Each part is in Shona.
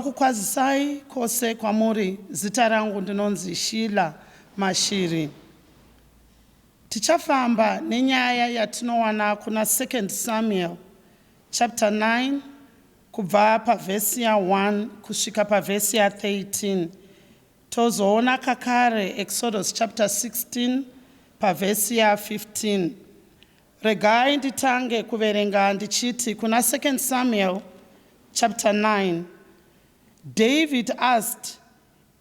Vanokukwazisai kose kwamuri, zita rangu ndinonzi S Mashiri. Tichafamba nenyaya yatinowana kuna 2 Samuel chapter 9 kubva pavhesi ya 1 kusvika pavhesi ya 13. Tozoona kakare Exodus chapter 16 pavhesi ya 15. Regai nditange kuverenga ndichiti kuna 2 Samuel chapter 9. David asked,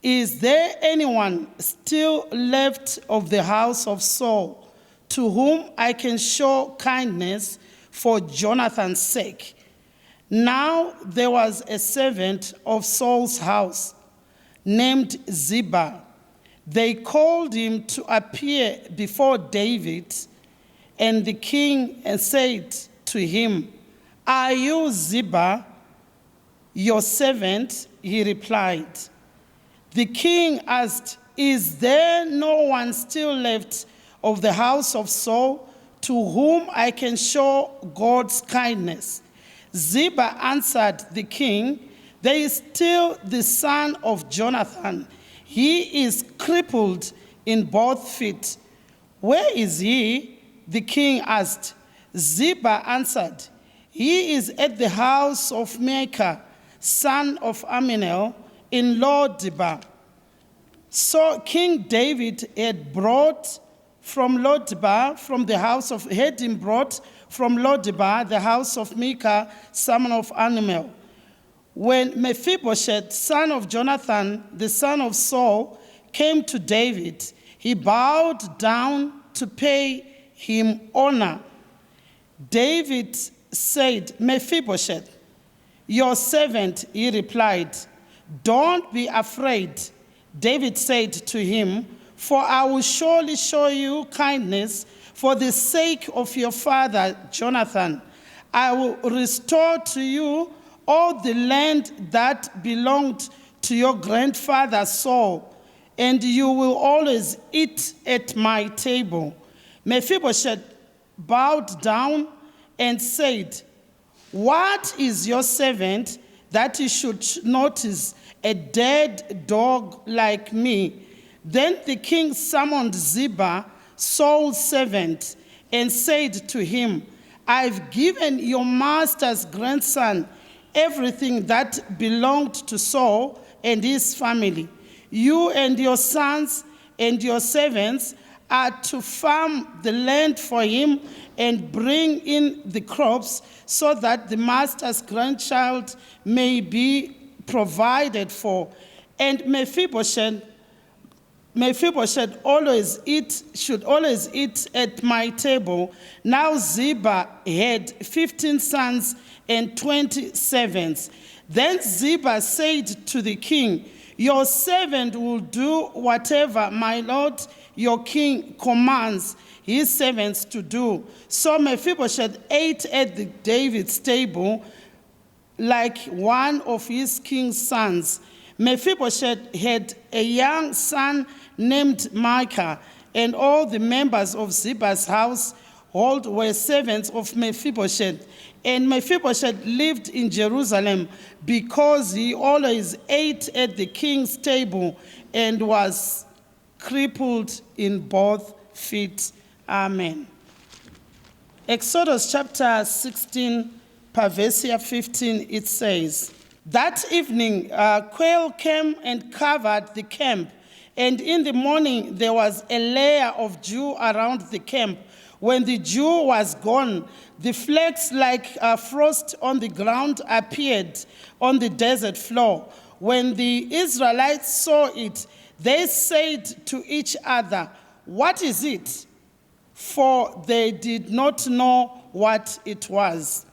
"Is there anyone still left of the house of Saul to whom I can show kindness for Jonathan's sake?" Now there was a servant of Saul's house named Ziba. They called him to appear before David, and the king said to him, "Are you Ziba, your servant?" He replied. The king asked, "Is there no one still left of the house of Saul to whom I can show God's kindness?" Ziba answered the king, "There is still the son of Jonathan. He is crippled in both feet." "Where is he?" the king asked. Ziba answered, "He is at the house of Micah, son of Ammiel, in Lo-debar." So King David had brought from Lo-debar, had him brought from Lo-debar, the house of Micah, son of Ammiel. When Mephibosheth, son of Jonathan, the son of Saul, came to David, he bowed down to pay him honor. David said, "Mephibosheth, your servant," he replied. "Don't be afraid," David said to him, "for I will surely show you kindness for the sake of your father Jonathan. I will restore to you all the land that belonged to your grandfather Saul, and you will always eat at my table." Mephibosheth bowed down and said, "What is your servant that you should notice a dead dog like me?" Then the king summoned Ziba, Saul's servant, and said to him, "I've given your master's grandson everything that belonged to Saul and his family. You and your sons and your servants are to farm the land for him and bring in the crops so that the master's grandchild may be provided for. And Mephibosheth should always eat at my table." Now Ziba had 15 sons and 20 servants. Then Ziba said to the king, "Your servant will do whatever my lord your king commands his servants to do." So Mephibosheth ate at David's table like one of his king's sons. Mephibosheth had a young son named Micah, and all the members of Ziba's household were servants of Mephibosheth. And Mephibosheth lived in Jerusalem because he always ate at the king's table and was crippled in both feet. Amen. Exodus chapter 16, verse 15, it says, "That evening quail came and covered the camp, and in the morning there was a layer of dew around the camp. When the dew was gone, the flakes like frost on the ground appeared on the desert floor. When the Israelites saw it, they said to each other, 'What is it?' For they did not know what it was."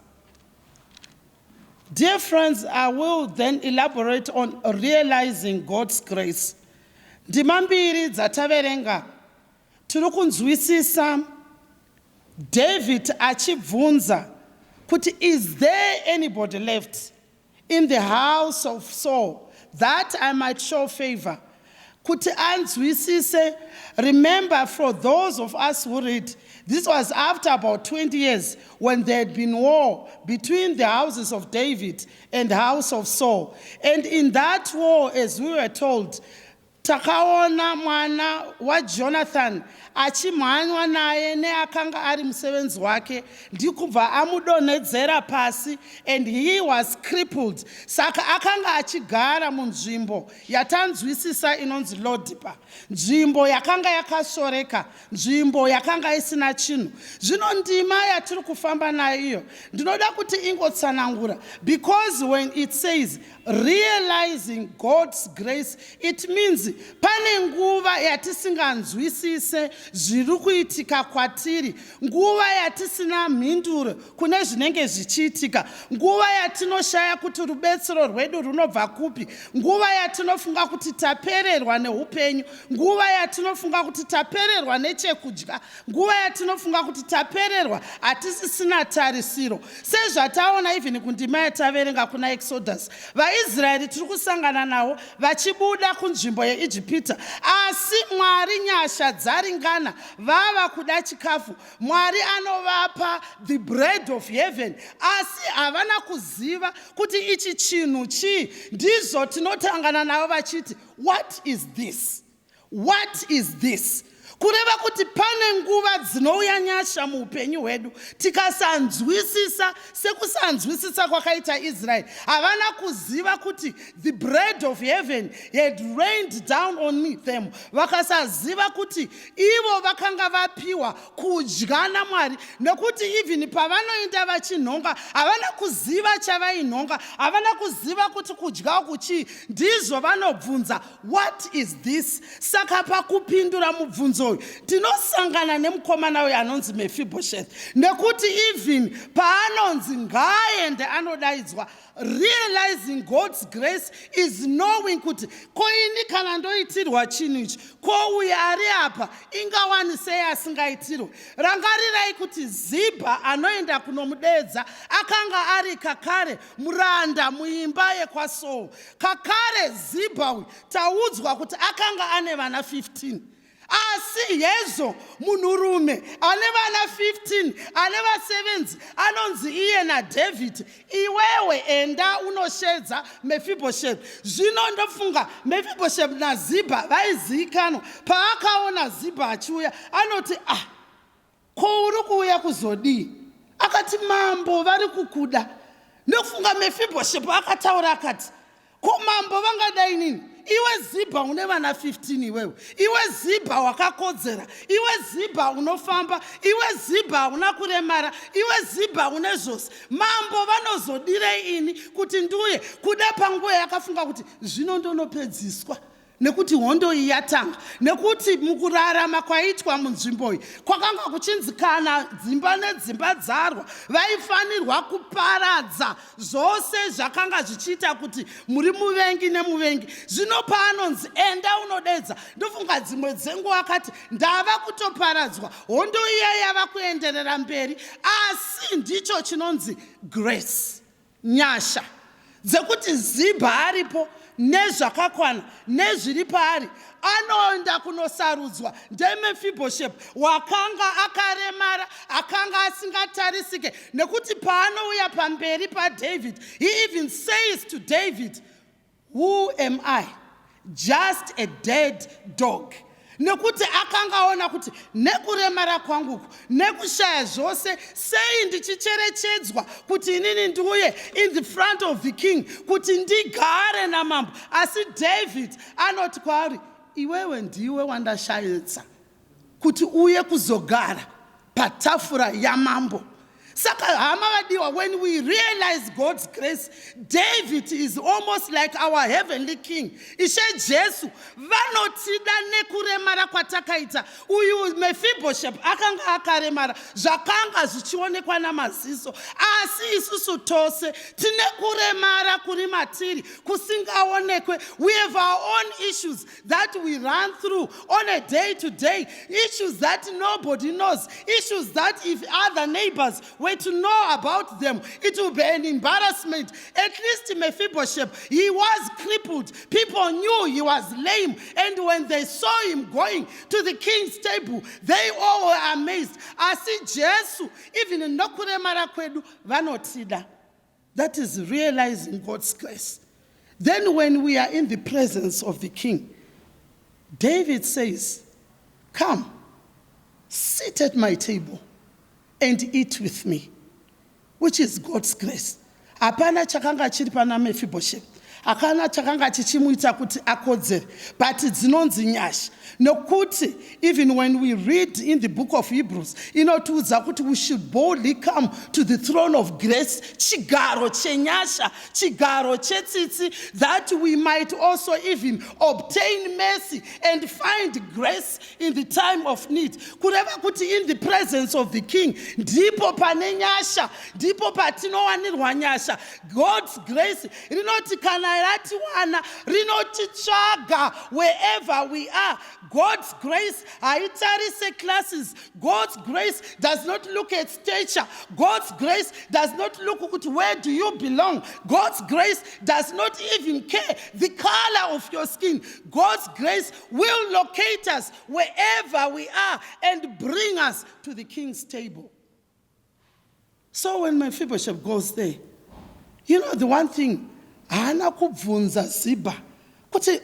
Dear friends, I will then elaborate on realizing God's grace. Ndima mbiri dzataverenga tiri kunzwisisa David achibvunza kuti, "Is there anybody left in the house of Saul that I might show favor?" kuti anzwisise. Remember, for those of us who read, this was after about 20 years when there had been war between the houses of David and the house of Saul. And in that war, as we were told, takaona mwana wa Jonathan achimhanywa naye neakanga ari musevenzi wake ndikubva amudonhedzera pasi, and he was crippled. Saka akanga achigara munzvimbo yatanzwisisa inonzi Lodipa, nzvimbo yakanga yakashoreka, nzvimbo yakanga isina chinhu. Zvino ndima yatiri kufamba nayo iyo ndinoda kuti ingotsanangura, because when it says realizing God's grace, it means pane nguva yatisinganzwisise zviri kuitika kwatiri, nguva yatisina mhinduro kune zvinenge zvichiitika, nguva yatinoshaya kuti rubetsero rwedu runobva kupi, nguva yatinofunga kuti tapererwa neupenyu, nguva yatinofunga kuti tapererwa nechekudya, nguva yatinofunga kuti tapererwa hatisisina tarisiro. Sezvataona even kundima yataverenga kuna Exodus, vaIsraeri tiri kusangana navo vachibuda kunzvimbo yeIjipita, asi Mwari nyasha dzaringana, vava kuda chikafu, Mwari anovapa the bread of heaven, asi havana kuziva kuti ichi chinhu chii. Ndizvo tinotangana navo vachiti, what is this? What is this? Kureva kuti pane nguva dzinouya nyasha muupenyu hwedu tikasanzwisisa sekusanzwisisa kwakaita Israel. Havana kuziva kuti the bread of heaven had rained down on them. Vakasaziva kuti ivo vakanga vapiwa kudya naMwari, nekuti even pavanoenda vachinhonga havana kuziva chavainhonga, havana kuziva kuti kudya kuchii. Ndizvo vanobvunza, what is this? Saka pakupindura mubvunzo tinosangana nemukomana uyu anonzi Mephibosheth, nekuti even paanonzi ngaaende anodaidzwa, realizing God's grace is knowing kuti koini kana ndoitirwa chinhu ichi, ko uyu ari apa ingawani sei asingaitirwe. Rangarirai kuti Zibha anoenda kunomudeedza akanga ari kakare muranda muimba yekwaSaul. Kakare Zibha uyu taudzwa kuti akanga ane vana 15. Asi Yezo munhurume ane vana 15, ane vasevenzi, anonzi iye naDavid, iwewe enda unoshedza Mephibosheth. Zvino ndofunga Mephibosheth naZibha vaizivikanwa. Paakaona Zibha achiuya anoti, ko uri kuuya kuzodii? Akati, mambo vari kukuda. Ndofunga Mephibosheth akataura akati, ko mambo vangadai nini? Iwe Zibha une vana 15 iwewe, iwe Zibha wakakodzera, iwe Zibha unofamba, iwe Zibha una kuremara, iwe Zibha une zvose. Mambo vanozodirei ini kuti ndiuye kuda panguva yakafunga kuti zvino ndonopedziswa, nekuti hondo iyi yatanga, nekuti mukurarama kwaitwa munzvimbo iyi kwakanga kuchinzikana dzimba nedzimba dzarwa, vaifanirwa kuparadza zvose zvakanga zvichiita kuti muri muvengi nemuvengi. Zvino paanonzi enda unodedza, ndofunga dzimwe dzenguva akati ndava kutoparadzwa, hondo iya yava kuenderera mberi. Asi ndicho chinonzi grace, nyasha dzekuti Zibha aripo nezvakakwana nezviri paari, anoenda kunosarudzwa ndeMephibosheth wakanga akaremara, akanga asingatarisike, nekuti paanouya pamberi paDavid, he even says to David, who am I? Just a dead dog. Nekuti akangaona kuti nekuremara kwanguku nekushaya zvose sei ndichicherechedzwa kuti inini ndiuye in the front of the king kuti ndigare namambo. Asi David anoti kwaari, iwewe ndiwe wandashayedza kuti uye kuzogara patafura yamambo. Saka hama vadiwa, when we realize God's grace, David is almost like our heavenly king. Ishe Jesu vanotida nekuremara kwatakaita. Uyu Mephibosheth akanga akaremara zvakanga zvichionekwa namaziso, asi isusu tose tine kuremara kuri matiri kusingaonekwe. We have our own issues that we run through on a day-to-day, issues that nobody knows, issues that if other neighbors were to know about them, it will be an embarrassment. At least Mephibosheth, he was crippled. People people knew he was lame, and when they saw him going to the king's table, they all were amazed. Asi Jesu, even nokuremara kwedu vanotida. That is realizing God's grace. Then when we are in the presence of the king, David says, come, sit at my table and eat with me, which is God's grace. Apana chakanga chiri pana Mephibosheth. Akana chakanga chichimuita kuti akodzere, but dzinonzi nyasha. Nokuti, even when we read in the book of Hebrews, inotiudza kuti we should boldly come to the throne of grace, chigaro chenyasha, chigaro chetsitsi, that we might also even obtain mercy and find grace in the time of need. Kureva kuti in the presence of the king, ndipo pane nyasha, ndipo patinowanirwa nyasha. God's grace, rinoti kana ratiwana, rinoti tsvaga wherever we are. God's grace, haitarise classes. God's grace does not look at stature. God's grace does not look at where do you belong. God's grace does not even care the color of your skin. God's grace will locate us wherever we are and bring us to the king's table. So when Mephibosheth goes there, you know the one thing, hana kubvunza Ziba kuti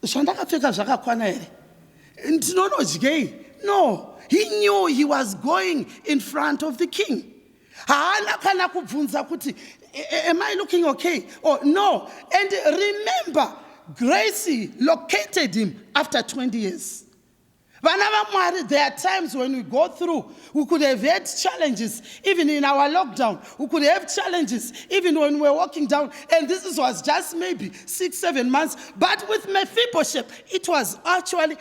zvandakapfeka zvakakwana here. No, he knew he was going in front of the king. Haana kana kubvunza kuti, am I looking okay? Oh, no. And remember, grace located him after 20 years. There are times when we go through, we could have had challenges, even in our lockdown. We could have challenges, even when we're walking down. And this was just maybe 6-7 months. But with Mephibosheth, it was actually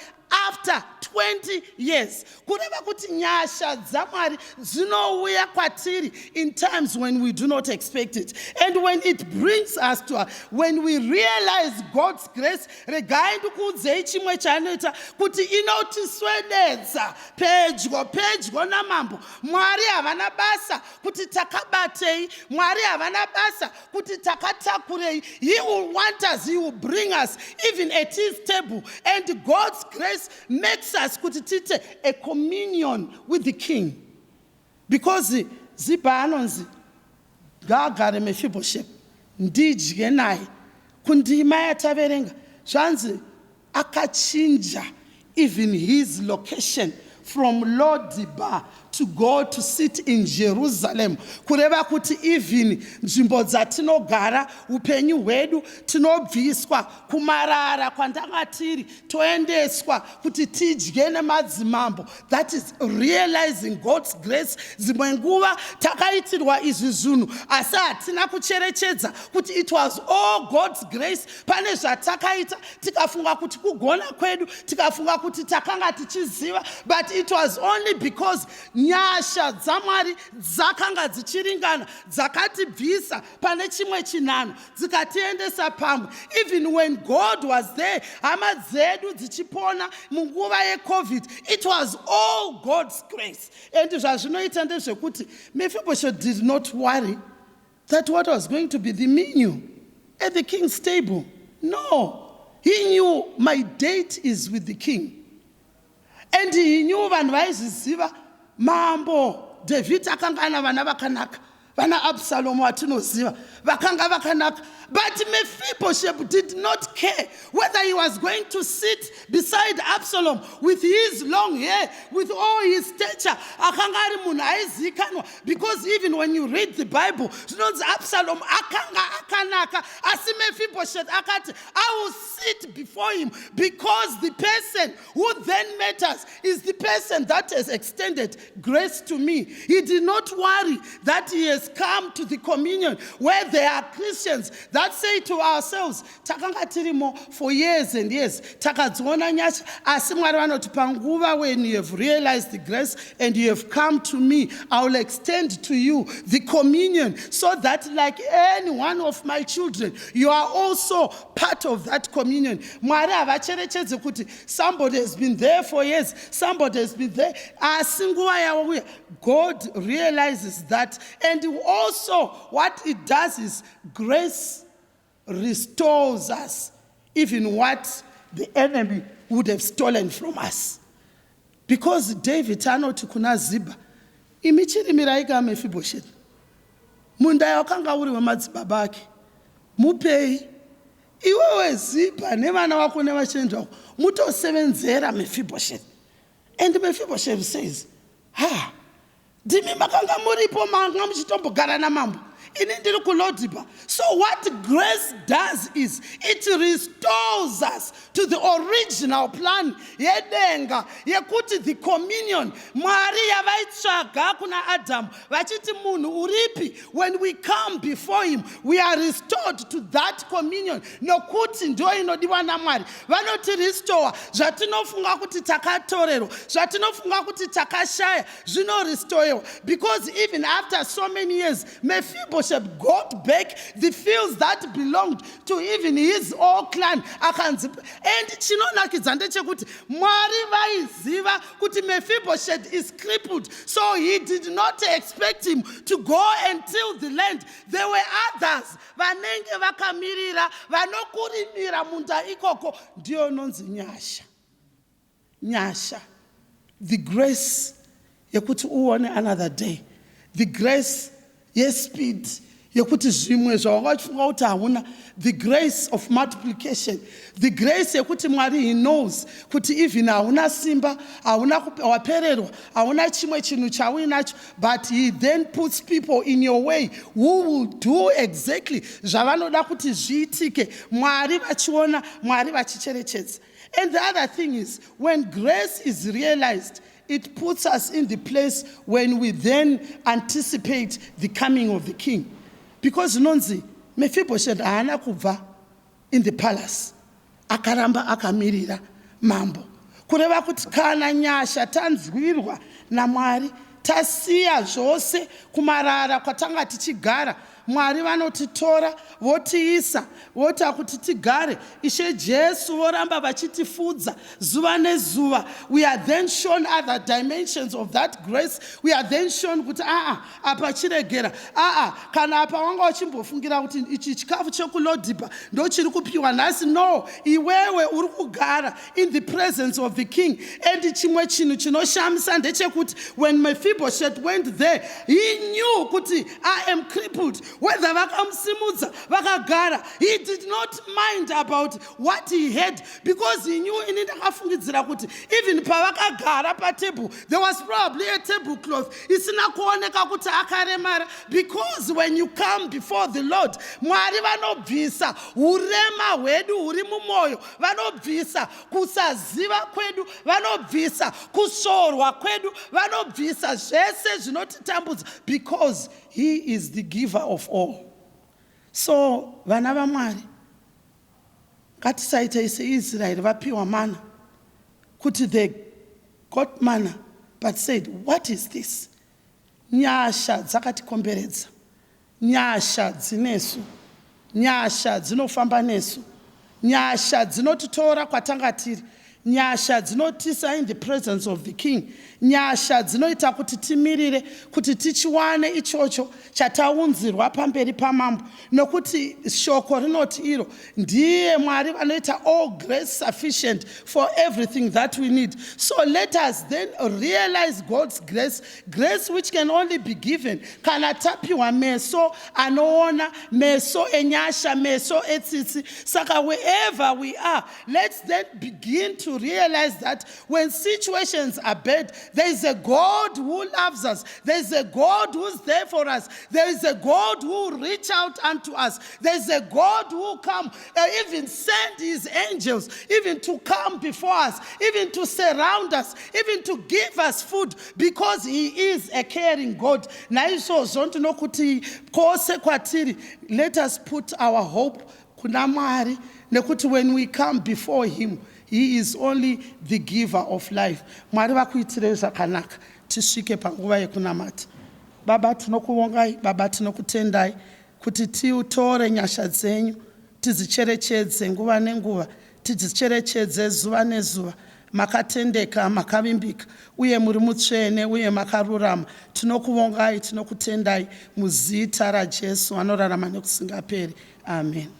after 20 years. Kureva kuti nyasha dzamwari dzinouya kwatiri in times when we do not expect it. And when it brings us to, when we realize God's grace, regai ndikuudzei chimwe chanoita kuti inotiswededza pedyo namambo. Mwari havana basa kuti takabatei, Mwari havana basa kuti takatakurei. He will want us, he will bring us even at his table. And God's grace makes us kutitite a communion with the king. Because Ziba anonzi gagare Mephibosheth ndidye naye kundima yataverenga zvanzi akachinja even his location from Lodibar to go to sit in Jerusalem. Kureva kuti even nzvimbo dzatinogara upenyu hwedu tinobviswa kumarara kwandanga tiri toendeswa kuti tidye nemadzimambo. That is realizing God's grace. Dzimwe nguva takaitirwa izvi zvinhu asi hatina kucherechedza kuti it was all God's grace. Pane zvatakaita tikafunga kuti kugona kwedu, tikafunga kuti takanga tichiziva, but it was only because nyasha dzamwari dzakanga dzichiringana dzakatibvisa pane chimwe chinano dzikatiendesa pamwe. Even when God was there, hama dzedu dzichipona munguva yeCovid, it was all God's grace. And zvazvinoita ndezvekuti Mephibosheth did not worry that what was going to be the menu at the king's table. No, he knew my date is with the king. And he knew vanhu vaizviziva mambo David akanga ana vana vakanaka, vana Absalomu atinoziva vakanga vakanaka. But Mephibosheth did not care whether he was going to sit beside Absalom with his long hair, with all his stature. Akanga ari munhu aizikanwa, because even when you read the Bible, zvinonzi Absalom akanga akanaka, asi Mephibosheth akati, I will sit before him, because the person who then matters is the person that has extended grace to me. He did not worry that he has come to the communion where there are Christians that say to ourselves, takanga tirimo for years and years, takadziona nyasha, asi Mwari vanoti panguva when you have realized the grace and you have come to me, I will extend to you the communion, so that like any one of my children, you are also part of that communion. Mwari havacherechedze kuti somebody has been there for years, somebody has been there, asi nguva yavo. God realizes that, and also what it does is grace restores us even what the enemy would have stolen from us. Because David anoti kuna Ziba, imichiri miraika Mephibosheth, munda wakanga uri wemadzibaba ake, mupei, iwewe Ziba nevana vako nevachenzi vako, mutosevenzera Mephibosheth. And Mephibosheth says, ndimi makanga muripo manga muchitombogara namambo. So what grace does is it restores us to the original plan. Yedenga yekuti the communion Mwari yavaitsvaga kuna Adam vachiti munhu uripi. When we come before him, we are restored to that communion. Nokuti ndo inodiwa naMwari. Vanoti restore zvatinofunga kuti takatorerwa, zvatinofunga kuti takashaya, zvino restore. Because even after so many years, Mephibosheth got back the fields that belonged to even his own clan. And chinonakidza ndechekuti Mwari vaiziva kuti Mephibosheth is crippled, so he did not expect him to go and till the land. There were others vanenge vakamirira vanokurimira munda ikoko. Ndio nonzi nyasha. Nyasha. The grace yekuti uone another day. The grace speed yekuti zvimwe zvawakafunga kuti hauna. The grace of multiplication. The grace yekuti Mwari he knows kuti even hauna simba, hauna wapererwa, hauna chimwe chinhu chauinacho, but he then puts people in your way who will do exactly zvavanoda kuti zviitike. Mwari vachiona, Mwari vachicherechedza. And the other thing is, when grace is realized, it puts us in the place when we then anticipate the coming of the king. Because nonzi, Mephibosheth haana kubva in the palace. Akaramba akamirira mambo. Kureva kuti kana nyasha tanzwirwa naMwari, tasiya zvose kumarara kwatanga tichigara, Mwari vanotitora votiisa vota kuti tigare. Ishe Jesu voramba vachitifudza zuva nezuva. We are then shown other dimensions of that grace. We are then shown kuti apa chiregera, kana apa wanga wachimbofungira kuti ichi chikafu chekulodhipa ndo chiri kupiwa nhasi. No, iwewe uri kugara in the presence of the king. And chimwe chinhu chinoshamisa ndechekuti when Mephibosheth went there, he knew kuti I am crippled. Whether vakamusimudza vakagara, he did not mind about what he had, because he knew ini ndakafungidzira kuti even pavakagara patable there was probably a tablecloth isina kuoneka kuti akaremara. Because when you come before the Lord, Mwari vanobvisa urema hwedu huri mumwoyo, vanobvisa kusaziva kwedu, vanobvisa kushorwa kwedu, vanobvisa zvese zvinotitambudza, because he is the giver of all. So vana vaMwari ngatisaite seIsrael vapiwa mana kuti they got manna but said, what is this? Nyasha dzakatikomberedza, nyasha dzinesu, nyasha dzinofamba nesu, nyasha dzinotitora kwatanga tiri, nyasha dzinotisa in the presence of the king, nyasha dzinoita kuti timirire kuti tichiwane ichocho chataunzirwa pamberi pamambo. Nokuti shoko rinoti iro ndiye Mwari vanoita all grace sufficient for everything that we need. So let us then realize God's grace, grace which can only be given kana tapiwa meso anoona, meso enyasha, meso etsitsi. Saka wherever we are, let's then begin to realize that when situations are bad, there is a God who loves us. There is a God who's there for us. There is a God who will reach out unto us. There is a God who will come, even send his angels, even to come before us, even to surround us, even to give us food, because he is a caring God. Naizvozvo ndinokuti kwose kwatiri, let us put our hope kuna Mwari, nekuti when we come before him, he is only the giver of life. Mwari vakuitire zvakanaka tisvike panguva yekunamata. Baba tinokuvongai, Baba tinokutendai kuti tiutore nyasha dzenyu, tidzicherechedze nguva nenguva, tidzicherechedze zuva nezuva. Makatendeka, makavimbika, uye muri mutsvene, uye makarurama. Tinokuvongai, tinokutendai muzita raJesu anorarama nekusingaperi. Amen.